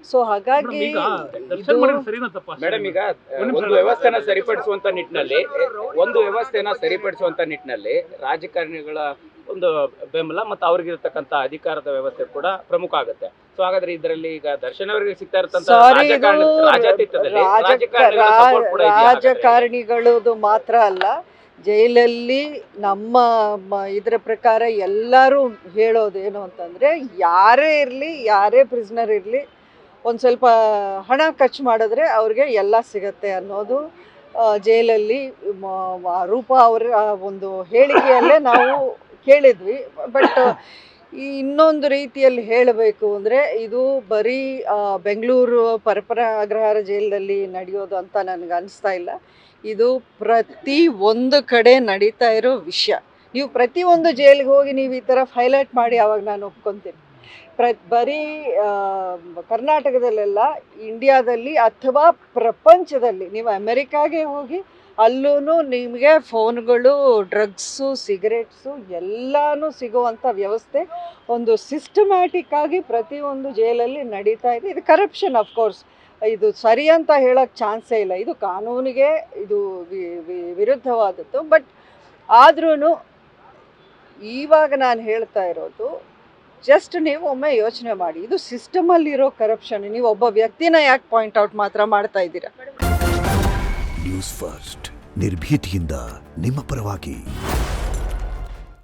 So ಹಾಗಾಗಿ ದರ್ಶನ್ ಮಾಡಿದ್ದು ಸರಿನಾ ತಪ್ಪಾ? ಮೇಡಮ್, ಈಗ ಒಂದು ವ್ಯವಸ್ಥೆನ ಸರಿಪಡಿಸುವಂತ ನಿಟ್ಟಿನಲ್ಲಿ ರಾಜಕಾರಣಿಗಳ ಒಂದು ಬೆಂಬಲ ಮತ್ತು ಅವ್ರಿಗಿರ್ತಕ್ಕಂಥ ಅಧಿಕಾರದ ವ್ಯವಸ್ಥೆ ಕೂಡ ಪ್ರಮುಖ ಆಗುತ್ತೆ. ಸೊ ಹಾಗಾದ್ರೆ ಇದರಲ್ಲಿ ಈಗ ದರ್ಶನ್ ಅವರಿಗೆ ಸಿಗ್ತಾ ಇರ್ತಂತ ರಾಜಾತೀತದಲ್ಲಿ ರಾಜಕಾರಣಿಗಳದು ಮಾತ್ರ ಅಲ್ಲ, ಜೈಲಲ್ಲಿ ನಮ್ಮ ಇದರ ಪ್ರಕಾರ ಎಲ್ಲರೂ ಹೇಳೋದೇನು ಅಂತಂದರೆ, ಯಾರೇ ಇರಲಿ, ಯಾರೇ ಪ್ರಿಸ್ನರ್ ಇರಲಿ, ಒಂದು ಸ್ವಲ್ಪ ಹಣ ಖರ್ಚು ಮಾಡಿದ್ರೆ ಅವ್ರಿಗೆ ಎಲ್ಲ ಸಿಗತ್ತೆ ಅನ್ನೋದು ಜೈಲಲ್ಲಿ ರೂಪ ಅವರ ಒಂದು ಹೇಳಿಕೆಯಲ್ಲೇ ನಾವು ಕೇಳಿದ್ವಿ. ಬಟ್ ಇನ್ನೊಂದು ರೀತಿಯಲ್ಲಿ ಹೇಳಬೇಕು ಅಂದರೆ, ಇದು ಬರೀ ಬೆಂಗಳೂರು ಪರಪರಾಗ್ರಹಾರ ಜೈಲಲ್ಲಿ ನಡೆಯೋದು ಅಂತ ನನಗೆ ಅನಿಸ್ತಾ ಇಲ್ಲ. ಇದು ಪ್ರತಿ ಒಂದು ಕಡೆ ನಡೀತಾ ಇರೋ ವಿಷಯ. ನೀವು ಪ್ರತಿಯೊಂದು ಜೈಲಿಗೆ ಹೋಗಿ ನೀವು ಈ ಥರ ಹೈಲೈಟ್ ಮಾಡಿ ಆವಾಗ ನಾನು ಒಪ್ಕೊತೀನಿ. ಬರೀ ಕರ್ನಾಟಕದಲ್ಲೆಲ್ಲ, ಇಂಡಿಯಾದಲ್ಲಿ ಅಥವಾ ಪ್ರಪಂಚದಲ್ಲಿ, ನೀವು ಅಮೆರಿಕಾಗೆ ಹೋಗಿ ಅಲ್ಲೂ ನಿಮಗೆ ಫೋನ್ಗಳು, ಡ್ರಗ್ಸು, ಸಿಗರೇಟ್ಸು ಎಲ್ಲನೂ ಸಿಗುವಂಥ ವ್ಯವಸ್ಥೆ ಒಂದು ಸಿಸ್ಟಮ್ಯಾಟಿಕ್ ಆಗಿ ಪ್ರತಿಯೊಂದು ಜೈಲಲ್ಲಿ ನಡೀತಾ ಇದೆ. ಇದು ಕರಪ್ಷನ್, ಅಫ್ಕೋರ್ಸ್. ಇದು ಸರಿ ಅಂತ ಹೇಳೋಕ್ಕೆ ಚಾನ್ಸೇ ಇಲ್ಲ. ಇದು ಕಾನೂನಿಗೆ ಇದು ವಿರುದ್ಧವಾದದ್ದು. ಬಟ್ ಆದ್ರೂ ಇವಾಗ ನಾನು ಹೇಳ್ತಾ ಇರೋದು, ಜಸ್ಟ್ ನೀವು ಒಮ್ಮೆ ಯೋಚನೆ ಮಾಡಿ, ಇದು ಸಿಸ್ಟಮಲ್ಲಿರೋ ಕರಪ್ಷನ್. ನೀವು ಒಬ್ಬ ವ್ಯಕ್ತಿನ ಯಾಕೆ ಪಾಯಿಂಟ್ ಔಟ್ ಮಾತ್ರ ಮಾಡ್ತಾ ಇದ್ದೀರಾ? ನ್ಯೂಸ್ ಫಸ್ಟ್, ನಿರ್ಭೀತಿಯಿಂದ ನಿಮ್ಮ ಪರವಾಗಿ.